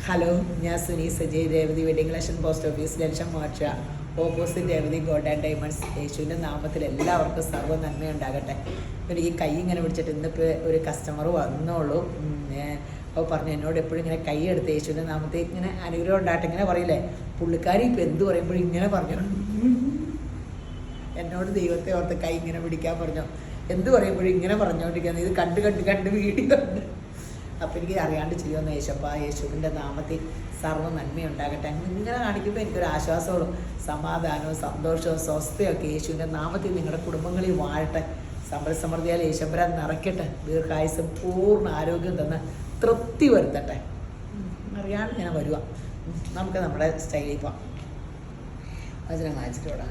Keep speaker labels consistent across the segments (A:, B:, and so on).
A: Hello, ഞാൻ Suni Sajay, Revathi wedding collection, post office junction Morcha, opposite Revathi gold and diamonds. യേശുവിൻ്റെ നാമത്തിൽ എല്ലാവർക്കും സർവ്വ നന്മയുണ്ടാകട്ടെ. ഒരു ഈ കൈ ഇങ്ങനെ പിടിച്ചിട്ട് ഇന്നിപ്പോൾ ഒരു കസ്റ്റമർ വന്നോളൂ. അപ്പോൾ പറഞ്ഞു എന്നോട് എപ്പോഴും ഇങ്ങനെ കൈ എടുത്ത് യേശുവിൻ്റെ നാമത്തിൽ ഇങ്ങനെ അനുഗ്രഹം ഉണ്ടാകട്ടെ ഇങ്ങനെ പറയില്ലേ. പുള്ളിക്കാരി ഇപ്പം എന്ത് പറയുമ്പോഴും ഇങ്ങനെ പറഞ്ഞു, എന്നോട് ദൈവത്തെ ഓർത്ത് കൈ ഇങ്ങനെ പിടിക്കാൻ പറഞ്ഞു. എന്ത് പറയുമ്പോഴും ഇങ്ങനെ പറഞ്ഞുകൊണ്ടിരിക്കുന്നത്. ഇത് കണ്ട് വീഡിയോ ഉണ്ട്. അപ്പോൾ എനിക്ക് അറിയാണ്ട് ചെയ്യുമെന്ന് യേശപ്പ, യേശുവിൻ്റെ നാമത്തിൽ സർവ്വ നന്മയുണ്ടാകട്ടെ. ഇങ്ങനെ കാണിക്കുമ്പോൾ എനിക്കൊരു ആശ്വാസവും സമാധാനവും സന്തോഷവും സ്വസ്ഥയൊക്കെ യേശുവിൻ്റെ നാമത്തിൽ നിങ്ങളുടെ കുടുംബങ്ങളിൽ വാഴട്ടെ. സമ്പൽ സമൃദ്ധിയാൽ യേശുപുരാൻ നിറയ്ക്കട്ടെ. ദീർഘായുസും പൂർണ്ണ ആരോഗ്യം തന്ന് തൃപ്തി വരുത്തട്ടെ. അറിയാണ്ട് ഞാൻ വരുക. നമുക്ക് നമ്മുടെ സ്റ്റൈലിൽ പോകാം. വചനം വായിച്ചിട്ടോടാ.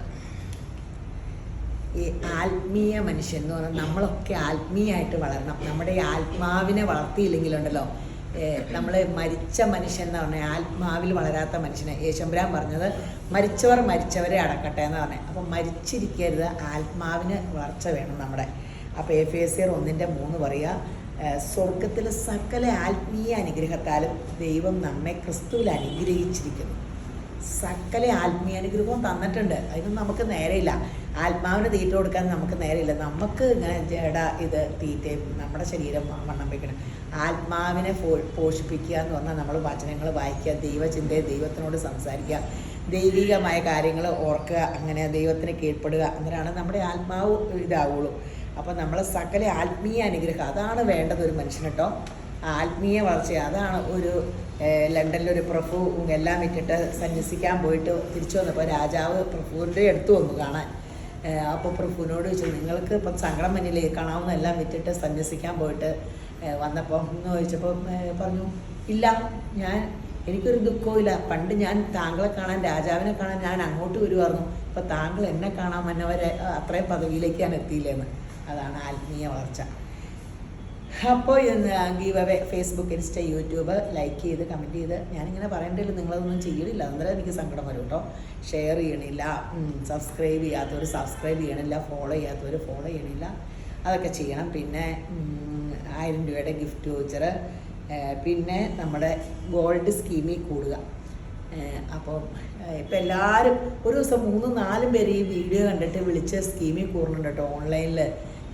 A: ഈ ആത്മീയ മനുഷ്യൻ എന്ന് പറഞ്ഞാൽ നമ്മളൊക്കെ ആത്മീയമായിട്ട് വളരണം. നമ്മുടെ ഈ ആത്മാവിനെ വളർത്തിയില്ലെങ്കിലുണ്ടല്ലോ, നമ്മൾ മരിച്ച മനുഷ്യൻ എന്ന് പറഞ്ഞാൽ ആത്മാവിൽ വളരാത്ത മനുഷ്യനെ യേശുമ്പുരാൻ പറഞ്ഞത് മരിച്ചവർ മരിച്ചവരെ അടക്കട്ടെ എന്ന് പറഞ്ഞത്. അപ്പം മരിച്ചിരിക്കരുത്, ആത്മാവിന് വളർച്ച വേണം നമ്മുടെ. അപ്പോൾ എഫേസ്യർ 1:3 പറയുക, സ്വർഗത്തിലെ സകല ആത്മീയ അനുഗ്രഹത്താലും ദൈവം നമ്മെ ക്രിസ്തുവിൽ അനുഗ്രഹിച്ചിരിക്കുന്നു. സകല ആത്മീയ അനുഗ്രഹവും തന്നിട്ടുണ്ട്. അതിനൊന്നും നമുക്ക് നേരെയില്ല. ആത്മാവിന് തീറ്റ കൊടുക്കാൻ നമുക്ക് നേരെയില്ല. നമുക്ക് ഇങ്ങനെ ഇത് തീറ്റയും നമ്മുടെ ശരീരം വണ്ണം വയ്ക്കണം. ആത്മാവിനെ പോഷിപ്പിക്കുക എന്ന് പറഞ്ഞാൽ നമ്മൾ വചനങ്ങൾ വായിക്കുക, ദൈവചിന്തയെ ദൈവത്തിനോട് സംസാരിക്കുക, ദൈവികമായ കാര്യങ്ങൾ ഓർക്കുക, അങ്ങനെ ദൈവത്തിന് കീഴ്പ്പെടുക. അങ്ങനെയാണ് നമ്മുടെ ആത്മാവ് ഇതാവുള്ളൂ. അപ്പോൾ നമ്മൾ സകല ആത്മീയ അനുഗ്രഹം അതാണ് വേണ്ടത് ഒരു മനുഷ്യന് കേട്ടോ. ആത്മീയ വളർച്ച അതാണ്. ഒരു ലണ്ടനിലൊരു പ്രഭു എല്ലാം വിറ്റിട്ട് സന്യസിക്കാൻ പോയിട്ട് തിരിച്ചു വന്നപ്പോൾ രാജാവ് പ്രഭുവിൻ്റെ അടുത്ത് വന്നു കാണാൻ. അപ്പോൾ പ്രഭുവിനോട് ചോദിച്ചു, നിങ്ങൾക്ക് ഇപ്പം സങ്കടം മഞ്ഞിലേ കാണാവുന്ന എല്ലാം വിറ്റിട്ട് സന്യസിക്കാൻ പോയിട്ട് വന്നപ്പോൾ എന്ന് ചോദിച്ചപ്പോൾ പറഞ്ഞു, ഇല്ല, എനിക്കൊരു ദുഃഖവും ഇല്ല. പണ്ട് ഞാൻ താങ്കളെ കാണാൻ, രാജാവിനെ കാണാൻ ഞാൻ അങ്ങോട്ട് വരുമായിരുന്നു. ഇപ്പോൾ താങ്കൾ എന്നെ കാണാൻ വന്നവരെ അത്രയും പദവിയിലേക്ക് ഞാൻ എത്തിയില്ലേന്ന്. അതാണ് ആത്മീയ വളർച്ച. അപ്പോൾ give away Facebook, insta, YouTube like ചെയ്ത് കമൻറ്റ് ചെയ്ത്. ഞാനിങ്ങനെ പറയേണ്ടതില്ല, നിങ്ങളതൊന്നും ചെയ്യണില്ല, അന്നേരം എനിക്ക് സങ്കടം വരും കേട്ടോ. ഷെയർ ചെയ്യണില്ല, സബ്സ്ക്രൈബ് ചെയ്യാത്തവർ സബ്സ്ക്രൈബ് ചെയ്യണില്ല, ഫോളോ ചെയ്യാത്തവർ ഫോളോ ചെയ്യണില്ല, അതൊക്കെ ചെയ്യണം. പിന്നെ 1000 രൂപയുടെ ഗിഫ്റ്റ് വൗച്ചർ, പിന്നെ നമ്മുടെ ഗോൾഡ് സ്കീമിൽ കൂടുക. അപ്പോൾ ഇപ്പം എല്ലാവരും ഒരു ദിവസം 3-4 പേര് ഈ വീഡിയോ കണ്ടിട്ട് വിളിച്ച് സ്കീമിൽ കൂടുന്നുണ്ട് കേട്ടോ ഓൺലൈനിൽ.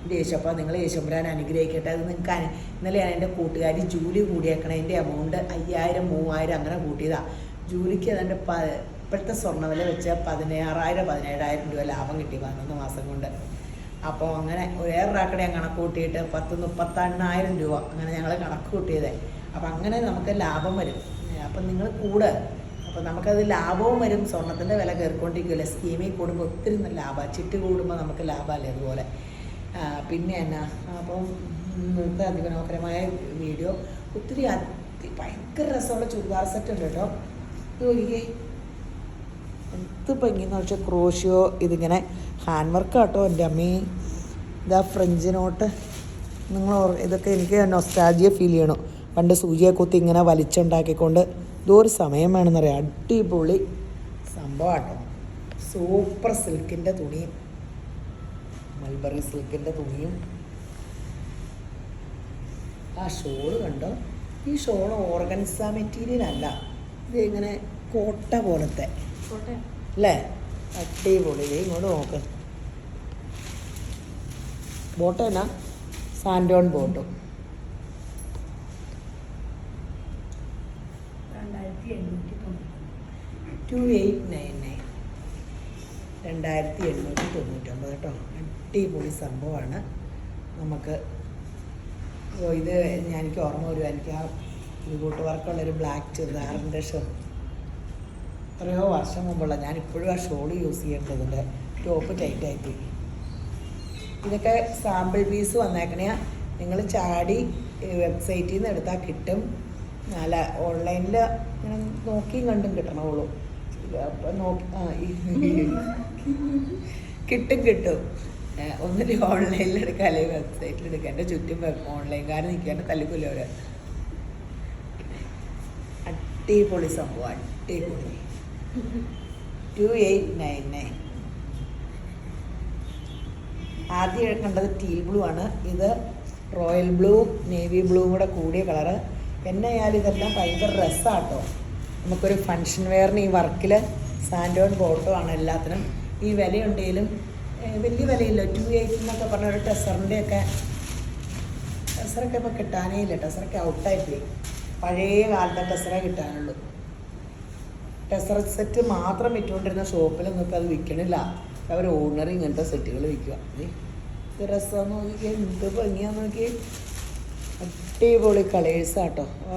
A: എൻ്റെ യേശപ്പ, നിങ്ങൾ യേശുമ്പുരാൻ അനുഗ്രഹിക്കട്ടെ. അത് നിങ്ങൾക്ക് ഇന്നലെയാണ് എൻ്റെ കൂട്ടുകാരി ജൂലി കൂടിയേക്കണം. എൻ്റെ എമൗണ്ട് 5000, 3000 അങ്ങനെ കൂട്ടിയതാണ്. ജൂലിക്ക് അതിൻ്റെ ഇപ്പോഴത്തെ സ്വർണ്ണവില വെച്ച് 16,000-17,000 രൂപ ലാഭം കിട്ടി 11 മാസം കൊണ്ട്. അപ്പോൾ അങ്ങനെ വേറൊരാക്കടെ ഞാൻ കണക്ക് കൂട്ടിയിട്ട് 30-38,000 രൂപ അങ്ങനെ ഞങ്ങൾ കണക്ക് കൂട്ടിയതേ. അപ്പം അങ്ങനെ നമുക്ക് ലാഭം വരും. അപ്പം നിങ്ങൾ കൂടെ, അപ്പോൾ നമുക്കത് ലാഭവും വരും. സ്വർണ്ണത്തിൻ്റെ വില കയറിക്കൊണ്ടിരിക്കുമല്ലേ. സ്കീമിൽ കൂടുമ്പോൾ ഒത്തിരി ലാഭമാണ്. ചിട്ടി കൂടുമ്പോൾ നമുക്ക് ലാഭമല്ലേ. അതുപോലെ പിന്നെ എന്നാ, അപ്പം ഇന്നത്തെ അതിമനോഹരമായ വീഡിയോ. ഒത്തിരി ഭയങ്കര രസമുള്ള ചുരിദാർ സെറ്റ് ഉണ്ട് കേട്ടോ. നോക്കിക്കേ എന്ത് ഭംഗിയെന്ന് വെച്ചാൽ ക്രോഷ്യോ. ഇതിങ്ങനെ ഹാൻഡ് വർക്ക് കേട്ടോ. എൻ്റെ അമ്മേ, ഇതാ ഫ്രഞ്ച് നോട്ട്. ഇതൊക്കെ എനിക്ക് നൊസ്റ്റാൾജിയ ഫീൽ ചെയ്യണം. പണ്ട് സൂചിയെ കുത്തി ഇങ്ങനെ വലിച്ചുണ്ടാക്കിക്കൊണ്ട് ഇതൊരു സമയം വേണമെന്നറിയാം. അടിപൊളി സംഭവം കേട്ടോ. സൂപ്പർ സിൽക്കിൻ്റെ തുണിയും, മൽബറി സിൽക്കിൻ്റെ തുണിയും. ആ ഷോള് കണ്ടോ. ഈ ഷോൾ ഓർഗൻസ മെറ്റീരിയൽ അല്ല, ഇത് ഇങ്ങനെ കോട്ട പോലത്തെ അല്ലേ. അടിപൊളി. ഇങ്ങോട്ട് നോക്ക്. ബോട്ട് എന്നാ, സാൻഡോൺ ബോട്ടും. 2899 2899 കേട്ടോ. അടിപൊളി സംഭവമാണ്. നമുക്ക് ഇത് എനിക്ക് ഓർമ്മ വരും. എനിക്ക് ആ കൂട്ട് വർക്കുള്ളൊരു ബ്ലാക്ക് ചുരിദാറിൻ്റെ എത്രയോ വർഷം മുമ്പുള്ള, ഞാനിപ്പോഴും ആ ഷോൾ യൂസ് ചെയ്യേണ്ടതിൻ്റെ ടോപ്പ് ടൈറ്റായിപ്പോയി. ഇതൊക്കെ സാമ്പിൾ പീസ് വന്നേക്കണേ. നിങ്ങൾ ചാടി വെബ്സൈറ്റിൽ നിന്ന് എടുത്താൽ കിട്ടും. അല്ല, ഓൺലൈനിൽ ഇങ്ങനെ നോക്കിയും കണ്ടും കിട്ടണുള്ളൂ. കിട്ടും. ഒന്നിലും ഓൺലൈനിൽ എടുക്കുക, അല്ലെങ്കിൽ വെബ്സൈറ്റിൽ എടുക്കുക. എൻ്റെ ചുറ്റും ഓൺലൈൻകാർ നിൽക്കാണ്ട് തല്ലിക്കൊല്ലോ അവർ. അടിപൊളി സംഭവം, അടിപൊളി. 2899. ആദ്യം കണ്ടത് ടീൽ ബ്ലൂ ആണ്. ഇത് റോയൽ ബ്ലൂ നേവി ബ്ലൂ കൂടെ കൂടിയ കളറ്. എന്നായാലും ഇതെല്ലാം ഭയങ്കര രസമാട്ടോ. നമുക്കൊരു ഫങ്ഷൻ വെയറിന് ഈ വർക്കിൽ സാൻഡോൺ ബോട്ടോ ആണ് എല്ലാത്തിനും. ഈ വിലയുണ്ടെങ്കിലും വലിയ വിലയില്ല. 280 എന്നൊക്കെ പറഞ്ഞ ഒരു ടെസറിൻ്റെയൊക്കെ ടെസറൊക്കെ ഇപ്പോൾ കിട്ടാനേ ഇല്ല. ടെസറൊക്കെ ഔട്ടായിപ്പോയി. പഴയ കാലത്തെ ടെസറേ കിട്ടാനുള്ളൂ. ടെസർ സെറ്റ് മാത്രം വിറ്റുകൊണ്ടിരുന്ന ഷോപ്പിലൊന്നും ഇപ്പോൾ അത് വിൽക്കണില്ല. അവർ ഓർഡിനറി ഇങ്ങനത്തെ സെറ്റുകൾ വിൽക്കുക. ഇത് രസം നോക്കിയേ, എന്ത് ഭംഗിയാന്ന് നോക്കിയേ. അടിപൊളി കളേഴ്സാട്ടോ. ആ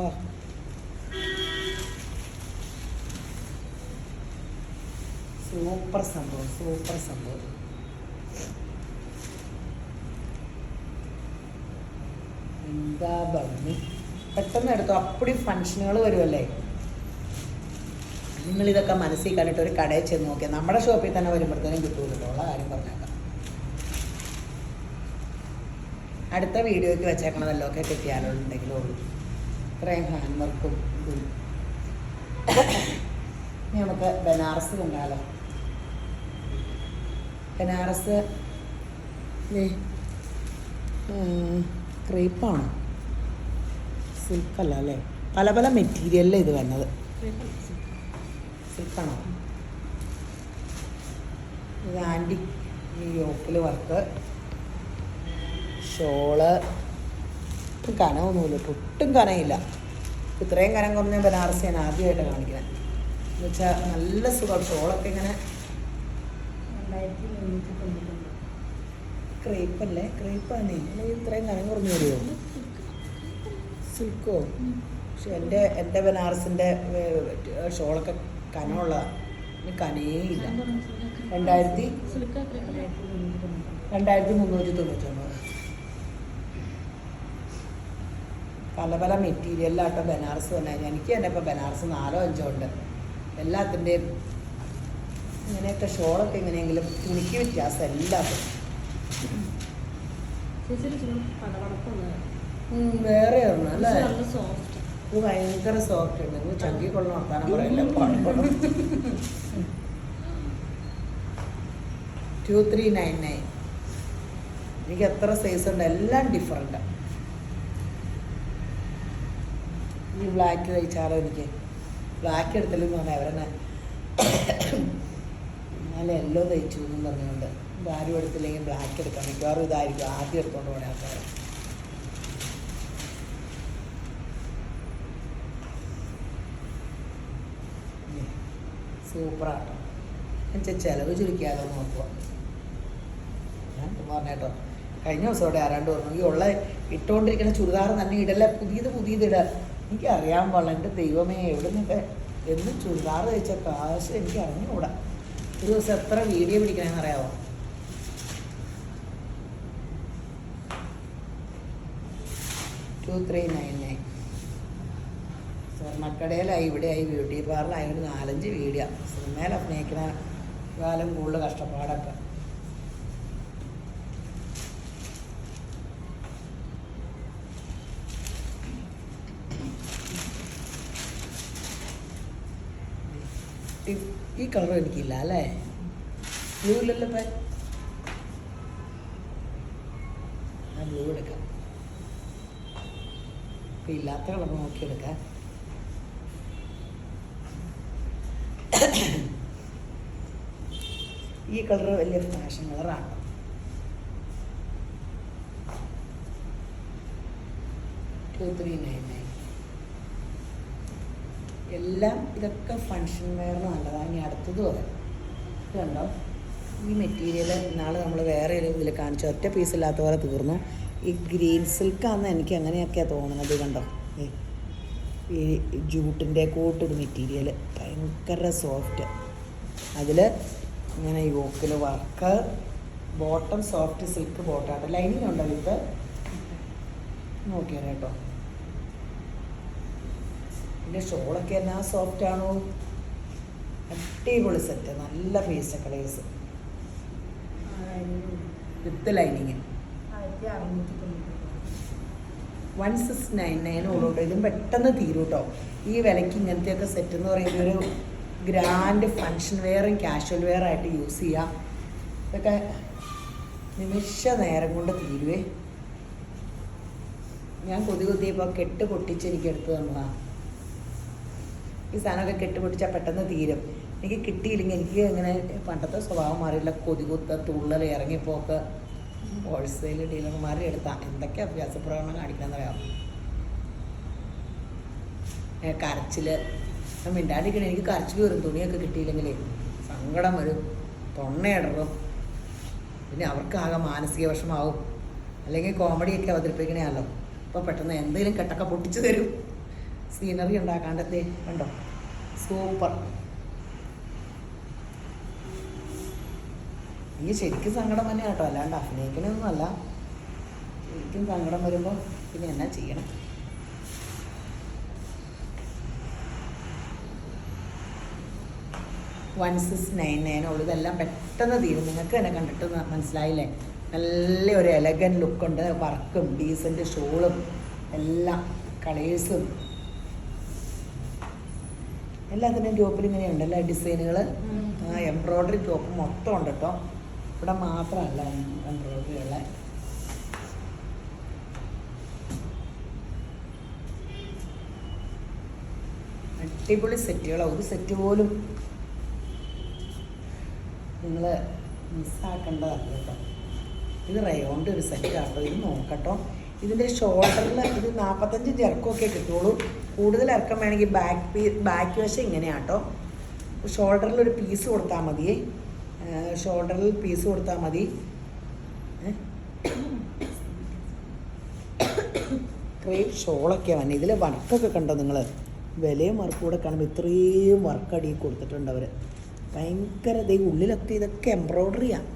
A: സൂപ്പർ സംഭവം, സൂപ്പർ സംഭവം. എന്താ ഭംഗി. പെട്ടെന്ന് എടുത്തു. അപ്പടി ഫങ്ഷനുകൾ വരുമല്ലേ. നിങ്ങളിതൊക്കെ മനസ്സിൽ കണ്ടിട്ട് ഒരു കടയിൽ ചെന്ന് നോക്കിയാൽ നമ്മുടെ ഷോപ്പിൽ തന്നെ വരുമ്പോഴത്തേനും കിട്ടൂലല്ലോ. ഉള്ള കാര്യം പറഞ്ഞേക്കാം. അടുത്ത വീഡിയോയ്ക്ക് വെച്ചേക്കണതല്ലോ ഒക്കെ കിട്ടിയാലുണ്ടെങ്കിലേ ഉള്ളൂ. ഇത്രയും ഹാൻഡ് വർക്കും ഇതും. ഇനി നമുക്ക് ബനാറസ് കണ്ടാലോ. ബനാറസ് ക്രേപ്പാണോ സിൽക്കല്ല അല്ലേ? പല പല മെറ്റീരിയലിൽ ഇത് വന്നത്. സിൽക്കാണോ? ഇത് ആൻറ്റി യോക്കിൽ വർക്ക്. ഷോള് കനമൊന്നുമില്ല, ഒട്ടും കനയില്ല. ഇത്രയും കനം കുറഞ്ഞ ബനാറസ് ഞാൻ ആദ്യമായിട്ട് കാണിക്കുന്നത്. എന്ന് വെച്ചാൽ നല്ല സുഖം. ഷോളൊക്കെ ഇങ്ങനെ ക്രേപ്പല്ലേ? ക്രേപ്പാണേ. ഇത്രയും കനം കുറഞ്ഞു വരുമോ? സിൽക്കോ? പക്ഷെ എൻ്റെ ബനാറസിൻ്റെ ഷോളൊക്കെ കനമുള്ളതാണ്. ഇനി കനേയില്ല. 2399. പല പല മെറ്റീരിയലിലാട്ടോ ബനാറസ് തന്നെ. എനിക്ക് തന്നെ ഇപ്പോൾ ബനാറസ് 4 or 5 ഉണ്ട്. എല്ലാത്തിൻ്റെയും ഇങ്ങനെയൊക്കെ ഷോളൊക്കെ എങ്ങനെയെങ്കിലും തുണിക്ക് വ്യത്യാസം എല്ലാത്തിനും. വേറെ ഒന്നും അല്ലേ? ഇത് ഭയങ്കര സോഫ്റ്റ് ഉണ്ട്. നിങ്ങൾ ചങ്കി കൊള്ളണം വർത്താനം പറയില്ല. 2399. എനിക്ക് എത്ര സൈസ് ഉണ്ട്, എല്ലാം ഡിഫറെൻ്റ്. ഈ ബ്ലാക്ക് തയ്ച്ചാലോ? എനിക്ക് ബ്ലാക്ക് എടുത്തില്ലെന്ന് പറഞ്ഞാൽ അവരെന്നെ നല്ല യെല്ലോ തയ്ച്ചു എന്നും പറഞ്ഞുകൊണ്ട് ആരും എടുത്തില്ലെങ്കിൽ ബ്ലാക്ക് എടുക്കാം. മിക്കവാറും ഇതായിരിക്കും ആദ്യം എടുത്തുകൊണ്ട് പോകണേ ആൾക്കാർ. സൂപ്പറാട്ടോ. എന്നുവെച്ചാൽ ചിലവ് ചുരുക്കിയാലോ നോക്കുക. ഞാൻ പറഞ്ഞേട്ടോ, കഴിഞ്ഞ ദിവസത്തോടെ ആരാണ്ട് പറഞ്ഞു ഈ ഉള്ള ഇട്ടുകൊണ്ടിരിക്കുന്ന ചുരിദാർ തന്നെ ഇടല്ല, പുതിയത് എനിക്കറിയാൻ പാടില്ല. എൻ്റെ ദൈവമേ, എവിടെ നിന്നൊക്കെ എന്നും ചുരിദാർ തയ്ച്ച കാശ് എനിക്ക് അറിഞ്ഞുകൂടാ. ഒരു ദിവസം എത്ര വീഡിയോ പിടിക്കണമെന്ന് അറിയാമോ? $2399. സ്വർണ്ണക്കടയിലായി, ഇവിടെയായി, ബ്യൂട്ടി പാർലറായി, ഒരു 4-5 വീഡിയോ. സിനിമയിൽ അഭിനയിക്കുന്ന കാലം കൂടുതൽ കഷ്ടപ്പാടൊക്കെ. ഈ കളറും എനിക്കില്ല അല്ലേ? ബ്ലൂ ഇല്ലല്ലോ ഇപ്പം. ആ ബ്ലൂ എടുക്കാം. ഇപ്പം ഇല്ലാത്ത കളർ നോക്കിയെടുക്കാം. ഈ കളർ വലിയ ഫാഷൻ കളറാണ്. $2399. എല്ലാം ഇതൊക്കെ ഫങ്ഷൻ വെയറിന് നല്ലതാണ്. ഇനി അടുത്തത് പറയാം. ഇത് കണ്ടോ, ഈ മെറ്റീരിയൽ ഇന്നാൾ നമ്മൾ വേറെ ഒരു ഇതിൽ കാണിച്ചു, ഒറ്റ പീസില്ലാത്ത പോലെ തീർന്നു. ഈ ഗ്രീൻ സിൽക്കാന്ന് എനിക്ക് അങ്ങനെയൊക്കെയാണ് തോന്നുന്നത്. കണ്ടോ, ഈ ജൂട്ടിൻ്റെ കൂട്ടൊരു മെറ്റീരിയൽ ഭയങ്കര സോഫ്റ്റ്. അതിൽ ഇങ്ങനെ യോക്കിൽ വർക്ക്, ബോട്ടം സോഫ്റ്റ് സിൽക്ക് ബോട്ടാട്ടോ. ലൈനിങ് ഉണ്ടോ ഇത്? നോക്കിയാൽ കേട്ടോ. പിന്നെ ഷോളൊക്കെ എന്നാ സോഫ്റ്റ് ആണോ. അടിപൊളി സെറ്റ്, നല്ല ഫേസ് കളേഴ്സ് വിത്ത് ലൈനിങ്. 1699 ഉള്ളൂട്ടോ. ഇതും പെട്ടെന്ന് തീരും കേട്ടോ. ഈ വിലയ്ക്ക് ഇങ്ങനത്തെയൊക്കെ സെറ്റ് എന്ന് പറയുന്നത് ഒരു ഗ്രാൻഡ് ഫങ്ഷൻ വെയറും കാഷ്വൽ വെയർ ആയിട്ട് യൂസ് ചെയ്യാം. ഇതൊക്കെ നിമിഷ നേരം കൊണ്ട് തീരുവേ. ഞാൻ കൊതി കുത്തിയപ്പോൾ കെട്ട് പൊട്ടിച്ച് എനിക്ക് എടുത്തു തന്നതാണ്. ഈ സാധനമൊക്കെ കെട്ട് പൊട്ടിച്ചാൽ പെട്ടെന്ന് തീരും. എനിക്ക് കിട്ടിയില്ലെങ്കിൽ എനിക്ക് ഇങ്ങനെ പണ്ടത്തെ സ്വഭാവം മാറിയില്ല. കൊതികുത്ത തുള്ളൽ ഇറങ്ങിപ്പോക്ക് ഹോൾസെയിൽ ഡീലർമാരുടെ എടുത്താൽ എന്തൊക്കെ അഭ്യാസപ്രകടനം കാണിക്കണമെന്നറിയാം. കരച്ചിൽ മിണ്ടാണ്ടിരിക്കണേ. എനിക്ക് കരച്ചിൽ വരും തുണിയൊക്കെ കിട്ടിയില്ലെങ്കിൽ, സങ്കടം വരും, തൊണ്ണയിടറും. പിന്നെ അവർക്കാകെ മാനസിക വിഷമാവും. അല്ലെങ്കിൽ കോമഡിയൊക്കെ അവതരിപ്പിക്കണേയാണല്ലോ. അപ്പോൾ പെട്ടെന്ന് എന്തെങ്കിലും കെട്ടൊക്കെ പൊട്ടിച്ചു തരും. സീനറി ഉണ്ടാക്കാണ്ടത്തെ കണ്ടോ, സൂപ്പർ. എനിക്ക് ശരിക്കും സങ്കടം തന്നെ കേട്ടോ, അല്ലാണ്ട് അഭിനയിക്കണമൊന്നും അല്ല. ശരിക്കും സങ്കടം വരുമ്പോൾ പിന്നെ എന്നാ ചെയ്യണം. $1699 ഇതെല്ലാം പെട്ടെന്ന് തീരും. നിങ്ങൾക്ക് തന്നെ കണ്ടിട്ട് മനസ്സിലായില്ലേ? നല്ല ഒരു എലഗൻ ലുക്കുണ്ട്. വർക്കും ഡീസൻറ്റ് ഷോളും എല്ലാം കളേഴ്സും എല്ലാത്തിൻ്റെയും ടോപ്പിൽ ഇങ്ങനെയുണ്ട് എല്ലാ ഡിസൈനുകൾ. എംബ്രോയ്ഡറി ടോപ്പ് മൊത്തം ഉണ്ട് കേട്ടോ. ഇവിടെ മാത്രമല്ല എംബ്രോയ്ഡറി ഉള്ള. അടിപൊളി സെറ്റുകളാണ്. ഒരു സെറ്റ് പോലും നിങ്ങൾ മിസ്സാക്കേണ്ടതല്ല കേട്ടോ. ഇത് റയോണിൻ്റെ ഒരു സെറ്റ് കേട്ടോ. ഇത് നോക്കട്ടോ. ഇതിൻ്റെ ഷോൾഡറിൽ ഇത് 45 ഇറക്കമൊക്കെ കിട്ടുള്ളൂ. കൂടുതൽ ഇറക്കം വേണമെങ്കിൽ ബാക്ക് വശം ഇങ്ങനെയാട്ടോ. ഷോൾഡറിൽ ഒരു പീസ് കൊടുത്താൽ മതി. ഷോൾഡറിൽ പീസ് കൊടുത്താൽ മതി. ക്രേപ്പ് ഷോളൊക്കെയാണ് വന്നെ. ഇതിൽ വർക്കൊക്കെ കണ്ടോ നിങ്ങൾ? വിലയും വർക്കും കൂടെ കാണുമ്പോൾ ഇത്രയും വർക്ക് അടിയിൽ കൊടുത്തിട്ടുണ്ട് അവർ. ഭയങ്കര ഉള്ളിലൊക്കെ ഇതൊക്കെ എംബ്രോയ്ഡറിയാണ്.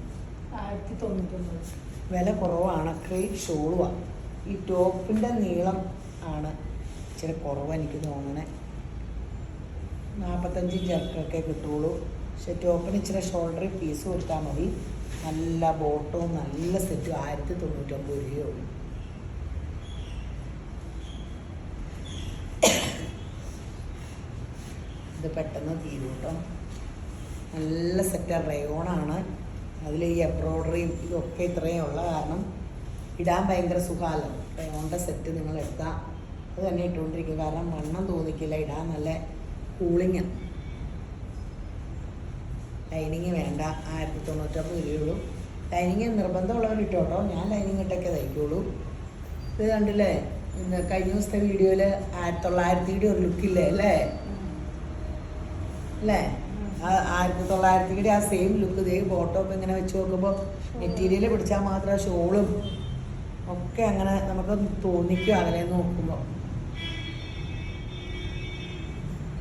B: 1099
A: വില കുറവാണ്. ക്രേപ്പ് ഷോളുമാണ്. ഈ ടോപ്പിൻ്റെ നീളം ആണ് ഇച്ചിരി കുറവ് എനിക്ക് തോന്നണേ. 45 ഇറക്കൊക്കെ കിട്ടുള്ളൂ. പക്ഷെ ടോപ്പിന് ഇച്ചിരി ഷോൾഡറിൽ പീസ് കൊടുത്താൽ മതി. നല്ല ബോട്ടവും നല്ല സെറ്റും 1099 രൂപയേ ഉള്ളൂ. ഇത് പെട്ടെന്ന് തീരും കേട്ടോ. നല്ല സെറ്റ് റയോണാണ്. അതിൽ ഈ എംബ്രോയ്ഡറിയും ഇതൊക്കെ ഇത്രയും ഉള്ള കാരണം ഇടാൻ ഭയങ്കര സുഖമല്ലോ. റയോണിൻ്റെ സെറ്റ് നിങ്ങൾ എടുത്താൽ അത് തന്നെ ഇട്ടുകൊണ്ടിരിക്കും. കാരണം വണ്ണം തോന്നിക്കില്ല. ഇടാൻ നല്ല കൂളിങ്. ലൈനിങ് വേണ്ട. 1099 രൂപയുള്ളൂ. ലൈനിങ് നിർബന്ധമുള്ളവർ ഇട്ടോട്ടോ. ഞാൻ ലൈനിങ് ഇട്ടൊക്കെ തയ്ക്കുള്ളൂ. ഇത് കണ്ടില്ലേ, കഴിഞ്ഞ ദിവസത്തെ വീഡിയോയിൽ 1900 ഒരു ലുക്കില്ലേ അല്ലേ? അല്ലേ? 1900 ആ സെയിം ലുക്ക്. ഇതേ ബോട്ടമൊക്കെ ഇങ്ങനെ വെച്ച് നോക്കുമ്പോൾ മെറ്റീരിയൽ പിടിച്ചാൽ മാത്രം ഷോളും ഒക്കെ അങ്ങനെ നമുക്ക് തോന്നിക്കും അങ്ങനെ നോക്കുമ്പോൾ.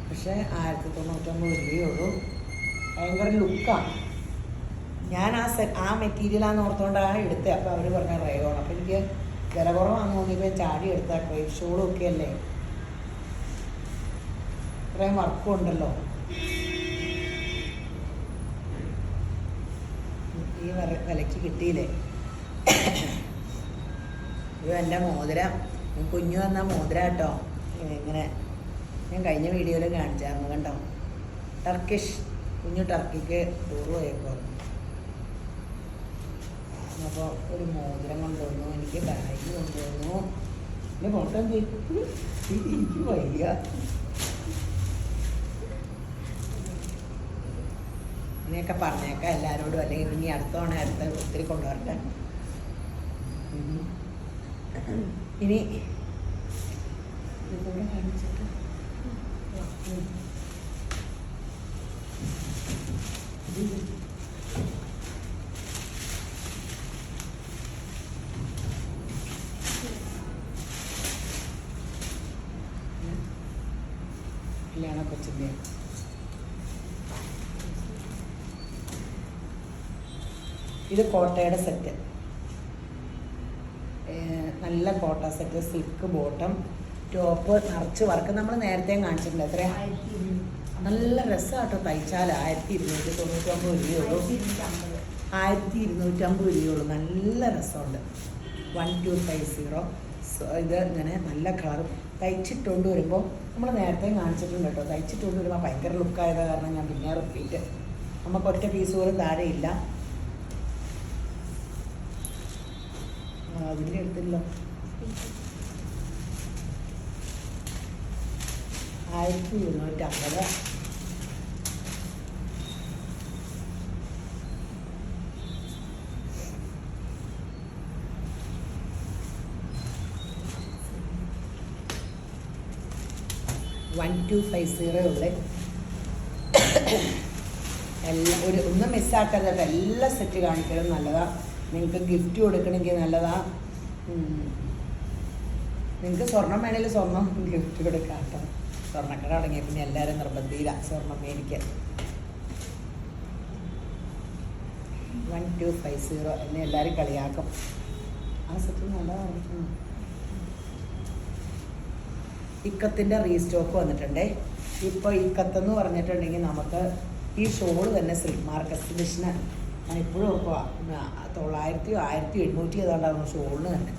A: പക്ഷേ 1099 രൂപയുള്ളൂ. ഭയങ്കര ലുക്കാണ്. ഞാൻ ആ മെറ്റീരിയലാന്ന് ഓർത്തുകൊണ്ടാണ് എടുത്തത്. അപ്പോൾ അവർ പറഞ്ഞ റയോൺ. അപ്പോൾ എനിക്ക് വില കുറവാന്ന് തോന്നിയപ്പോൾ ചാടി എടുത്ത ക്രേപ്പ് ഷോളും ഒക്കെ അല്ലേ. ഇത്രയും വർക്കും ഉണ്ടല്ലോ. ഈ വിലയ്ക്ക് കിട്ടിയില്ലേ? ഇത് എൻ്റെ മോതിരം. കുഞ്ഞു വന്ന മോതിരം കേട്ടോ. ഇങ്ങനെ ഞാൻ കഴിഞ്ഞ വീഡിയോയിൽ കാണിച്ചായിരുന്നു കണ്ടോ. ടർക്കിഷ് കുഞ്ഞു ടർക്കിക്ക് ടൂർ പോയേക്കോ. അപ്പോൾ ഒരു മോതിരം കൊണ്ടുവന്നു. എനിക്ക് ബാഗ് കൊണ്ടുവന്നു. പിന്നെ ഫോട്ടോ എനിക്ക് വയ്യ. ഇങ്ങനെയൊക്കെ പറഞ്ഞേക്കാം എല്ലാവരോടും. അല്ലെങ്കിൽ ഇനി അടുത്ത ഒത്തിരി കൊണ്ടുവരട്ടെ. ഇനി ഇതുകൂടെ കാണിച്ചിട്ട് കല്യാണ കൊച്ചിൻ്റെ ഇത് കോട്ടയുടെ സെറ്റ്. നല്ല കോട്ട സെറ്റ്. സിൽക്ക് ബോട്ടം, ടോപ്പ് നിറച്ച് വർക്ക്. നമ്മൾ നേരത്തെ കാണിച്ചിട്ടുണ്ട്. എത്ര നല്ല രസമാട്ടോ തയ്ച്ചാൽ. 1299 രൂപയുള്ളൂ. 1250 രൂപയുള്ളൂ. നല്ല രസമുണ്ട്. 1250. ഇത് ഇങ്ങനെ നല്ല കളറും. തയ്ച്ചിട്ടുകൊണ്ട് വരുമ്പോൾ നമ്മൾ നേരത്തെ കാണിച്ചിട്ടുണ്ട് കേട്ടോ. തയ്ച്ചിട്ടുകൊണ്ട് വരുമ്പോൾ ഭയങ്കര ലുക്കായത് കാരണം ഞാൻ പിന്നെ റിപ്പീറ്റ്. നമുക്ക് ഒറ്റ പീസ് പോലും താഴെയില്ല. അതിൻ്റെ എടുത്തില്ലോ. 1250. ഉള്ളേ. എല്ലാം ഒന്നും മിസ്സാക്കരുത് കേട്ടോ. എല്ലാ സെറ്റ് കാണിക്കലും നല്ലതാണ്. നിങ്ങൾക്ക് ഗിഫ്റ്റ് കൊടുക്കണമെങ്കിൽ നല്ലതാണ്. നിങ്ങൾക്ക് സ്വർണം വേണമെങ്കിൽ സ്വർണം ഗിഫ്റ്റ് കൊടുക്കാം കേട്ടോ. സ്വർണ്ണക്കട തുടങ്ങിയ പിന്നെ എല്ലാവരും നിർബന്ധിയില്ല സ്വർണം മേടിക്കാൻ. 1250 എന്നെ എല്ലാവരും കളിയാക്കും. ആ സെറ്റ് നല്ലതാണ്. ഇക്കത്തിൻ്റെ റീസ്റ്റോക്ക് വന്നിട്ടുണ്ടേ. ഇപ്പോൾ ഇക്കത്തെന്ന് പറഞ്ഞിട്ടുണ്ടെങ്കിൽ നമുക്ക് ഈ ഷോള് തന്നെ സിൽക്ക് മാർക്ക് എക്സിബിഷന് ഞാൻ ഇപ്പോഴും ഓർക്കുക 900 1800 ഏതാണ്ടായിരുന്നു ഷോളിന് തന്നെ.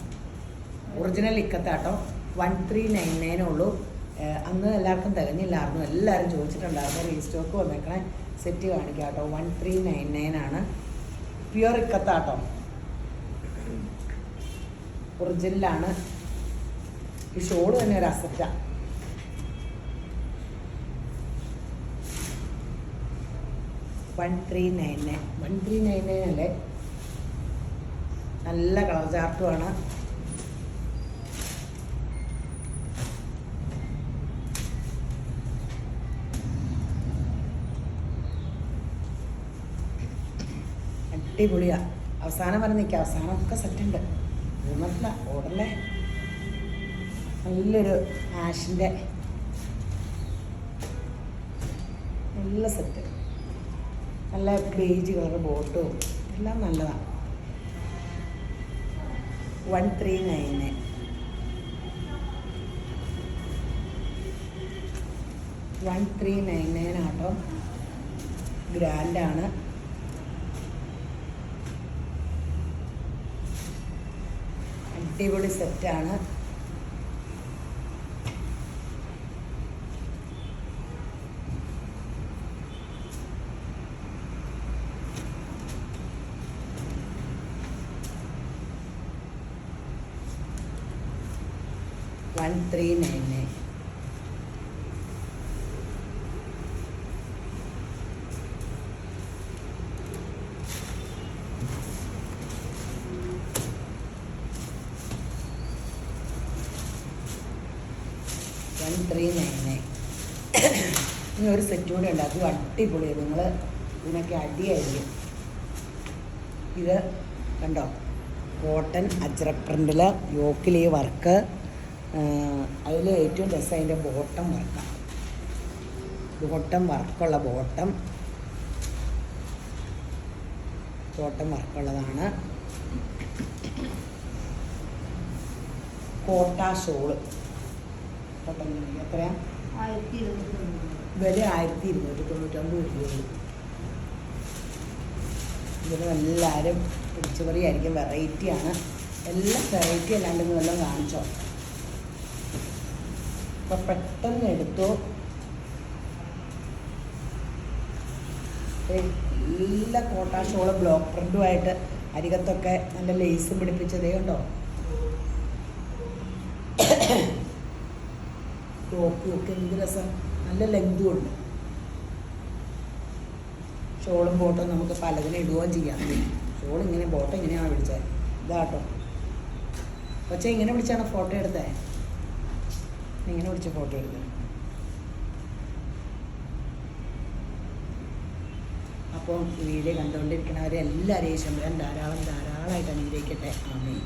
A: ഒറിജിനൽ ഇക്കത്താട്ടോ. 1399 ഉള്ളൂ. അന്ന് എല്ലാവർക്കും തികഞ്ഞില്ലായിരുന്നു. എല്ലാവരും ചോദിച്ചിട്ടുണ്ടായിരുന്നു. റീസ്റ്റോക്ക് വന്നേക്കണേ സെറ്റ് കാണിക്കാം കേട്ടോ. 1399 ആണ്. പ്യുവർ ഇക്കത്താട്ടോ. ഒറിജിനലാണ്. ഈ ഷോള് തന്നെ ഒരു അസറ്റാണ്. 1399 അല്ലേ. നല്ല കളർ ചാർട്ടുമാണ്. അടിപൊളിയാണ്. അവസാനം വരെ നിൽക്കുക. അവസാനമൊക്കെ സെറ്റുണ്ട്. മൂന്നല്ല ഓർഡറിലെ നല്ലൊരു ആഷിൻ്റെ നല്ല സെറ്റ്. നല്ല ബേജ് കളർ ബോട്ടും എല്ലാം നല്ലതാണ്. 1399. 1399 ആട്ടോ. ഗ്രാൻഡാണ്. അടിപൊളി സെറ്റാണ്. $1399. ഇനി ഒരു സെറ്റ് കൂടെ ഉണ്ട്. അതും അടിപൊളിയാണ്. നിങ്ങൾ ഇതിനൊക്കെ അടിയായിരിക്കും. ഇത് കണ്ടോ, കോട്ടൺ അജ്രക് പ്രിൻ്റിൽ യോക്കിൽ ഈ വർക്ക്. അതിൽ ഏറ്റവും രസം അതിൻ്റെ ബോട്ടം വർക്കാണ്. ബോട്ടം വർക്കുള്ള ബോട്ടം വർക്കുള്ളതാണ്. കോട്ട ഷോള്. കോട്ടൺ എത്രയാ?
B: 1290.
A: വില 1299 രൂപയുള്ളൂ. ഇതിന് എല്ലാവരും പിടിച്ചു പറിയായിരിക്കും. വെറൈറ്റിയാണ്. എല്ലാം വെറൈറ്റി അല്ലാണ്ടെന്ന് വല്ലതും കാണിച്ചോ. അപ്പം പെട്ടെന്ന് എടുത്തോ. എല്ലാ കോട്ടാ ഷോള് ബ്ലോക്ക് പ്രിൻറ്റുമായിട്ട് അരികത്തൊക്കെ നല്ല ലേസും പിടിപ്പിച്ചതേ ഉണ്ടോ. ടോപ്പും ഒക്കെ എന്ത് രസം. നല്ല ലെങ്തും ഉണ്ട്. ഷോളും ബോട്ടും നമുക്ക് പലതിനും ഇടുകയും ചെയ്യാം. ഷോൾ ഇങ്ങനെ ബോട്ടം ഇങ്ങനെയാണ് പിടിച്ചത്. ഇതാട്ടോ. പക്ഷേ ഇങ്ങനെ പിടിച്ചാണ് ഫോട്ടോ എടുത്തേ. ഇങ്ങനെ പിടിച്ച് ഫോട്ടോ എടുത്തത്. അപ്പം വീഡിയോ കണ്ടുകൊണ്ടിരിക്കണവരെ എല്ലാവരെയും ശമ്പരം ധാരാളമായിട്ട് അനുഗ്രഹിക്കട്ടെ. ആമേൻ.